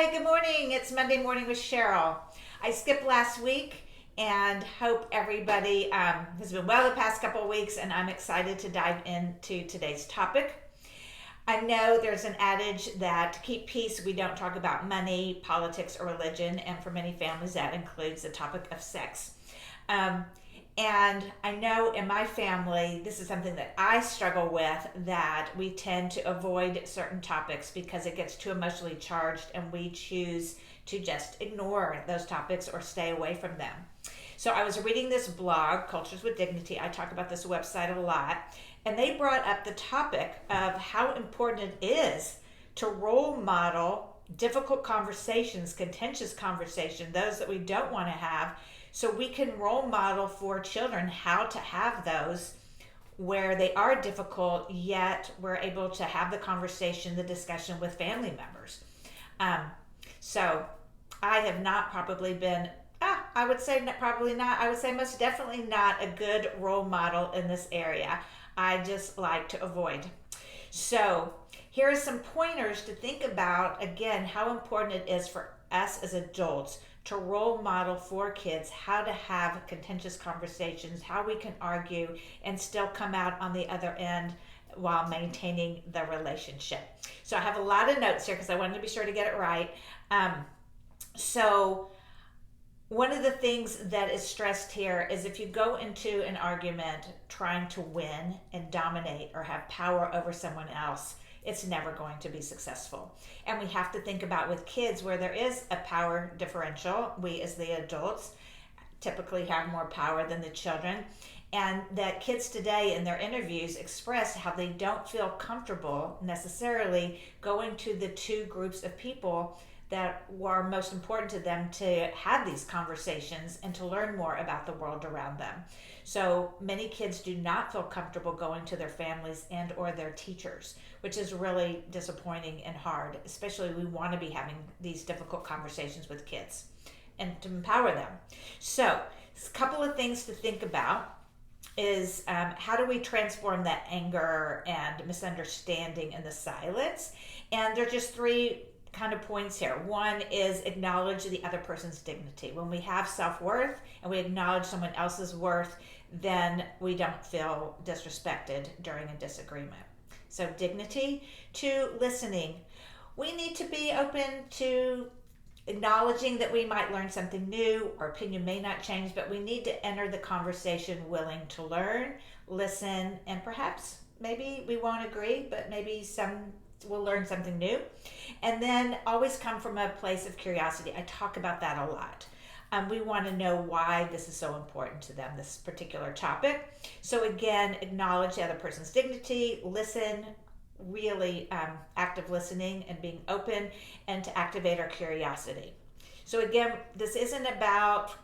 Hi, good morning. It's Monday morning with Cheryl. I skipped last week and hope everybody has been well the past couple of weeks, and I'm excited to dive into today's topic. I know there's an adage that to keep peace, we don't talk about money, politics, or religion, and for many families, that includes the topic of sex. Um, and I know in my family, this is something that I struggle with, that we tend to avoid certain topics because it gets too emotionally charged, and we choose to just ignore those topics or stay away from them. So I was reading this blog, Cultures with Dignity. I talk about this website a lot, and they brought up the topic of how important it is to role model difficult conversations, contentious conversations, those that we don't want to have, so we can role model for children how to have those where they are difficult, yet we're able to have the conversation, the discussion with family members. Um, so I have not probably been, I would say probably not, I would say most definitely not a good role model in this area. I just like to avoid. So here are some pointers to think about, again, how important it is for us as adults to role model for kids how to have contentious conversations, how we can argue and still come out on the other end while maintaining the relationship. So I have a lot of notes here because I wanted to be sure to get it right. So one of the things that is stressed here is if you go into an argument trying to win and dominate or have power over someone else, it's never going to be successful. And we have to think about with kids where there is a power differential. We as the adults typically have more power than the children. And that kids today in their interviews express how they don't feel comfortable necessarily going to the two groups of people that were most important to them to have these conversations and to learn more about the world around them. So many kids do not feel comfortable going to their families and or their teachers, which is really disappointing and hard, especially we want to be having these difficult conversations with kids and to empower them. So a couple of things to think about is how do we transform that anger and misunderstanding in the silence? And there are just three kind of points here. One is acknowledge the other person's dignity. When we have self-worth and we acknowledge someone else's worth, then we don't feel disrespected during a disagreement. So dignity. Two, listening. We need to be open to acknowledging that we might learn something new. Our opinion may not change, but we need to enter the conversation willing to learn, listen, and perhaps maybe we won't agree, but maybe we'll learn something new. And then always come from a place of curiosity. I talk about that a lot. We want to know why this is so important to them, this particular topic. So again, acknowledge the other person's dignity, listen, really active listening and being open, and to activate our curiosity. So again, this isn't about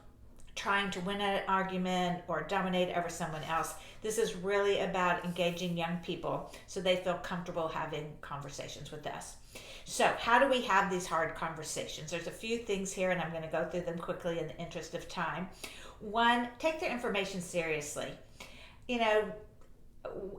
trying to win an argument or dominate over someone else. This is really about engaging young people so they feel comfortable having conversations with us. So how do we have these hard conversations? There's a few things here, and I'm going to go through them quickly in the interest of time. One, take their information seriously.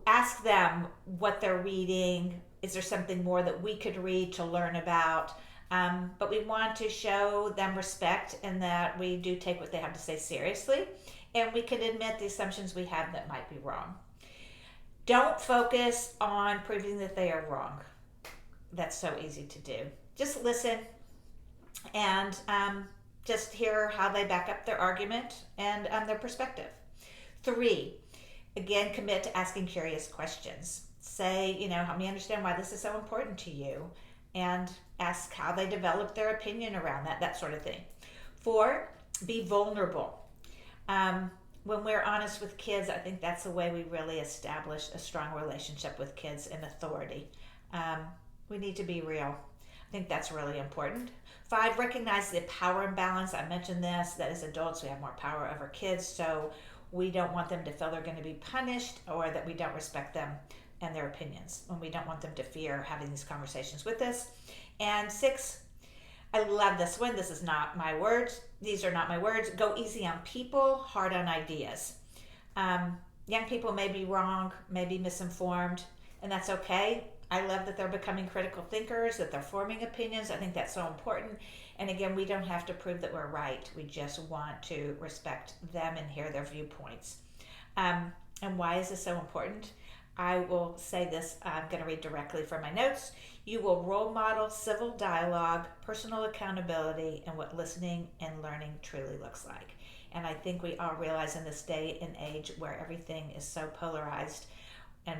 Ask them what they're reading. Is there something more that we could read to learn about? But we want to show them respect and that we do take what they have to say seriously, and we can admit the assumptions we have that might be wrong. Don't focus on proving that they are wrong. That's so easy to do. Just listen and just hear how they back up their argument and their perspective. Three, again, commit to asking curious questions. Say, help me understand why this is so important to you, and ask how they develop their opinion around that sort of thing. Four, be vulnerable. When we're honest with kids, I think that's the way we really establish a strong relationship with kids and authority. We need to be real. I think that's really important. Five, recognize the power imbalance. I mentioned this, that as adults we have more power over kids, so we don't want them to feel they're going to be punished or that we don't respect them and their opinions. And we don't want them to fear having these conversations with us. And six, I love this one. This is not my words. These are not my words. Go easy on people, hard on ideas. Young people may be wrong, may be misinformed, and that's okay. I love that they're becoming critical thinkers, that they're forming opinions. I think that's so important. And again, we don't have to prove that we're right. We just want to respect them and hear their viewpoints. And why is this so important? I will say this, I'm going to read directly from my notes. You will role model civil dialogue, personal accountability, and what listening and learning truly looks like. And I think we all realize in this day and age where everything is so polarized, and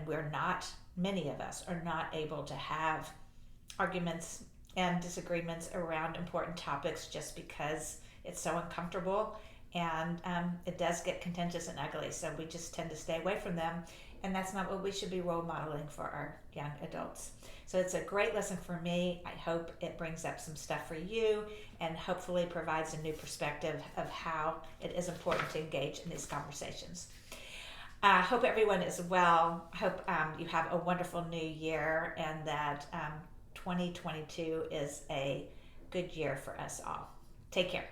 many of us are not able to have arguments and disagreements around important topics just because it's so uncomfortable, and it does get contentious and ugly, so we just tend to stay away from them, and that's not what we should be role modeling for our young adults. So it's a great lesson for me. I hope it brings up some stuff for you and hopefully provides a new perspective of how it is important to engage in these conversations. I hope everyone is well. I hope you have a wonderful new year, and that 2022 is a good year for us all. Take care.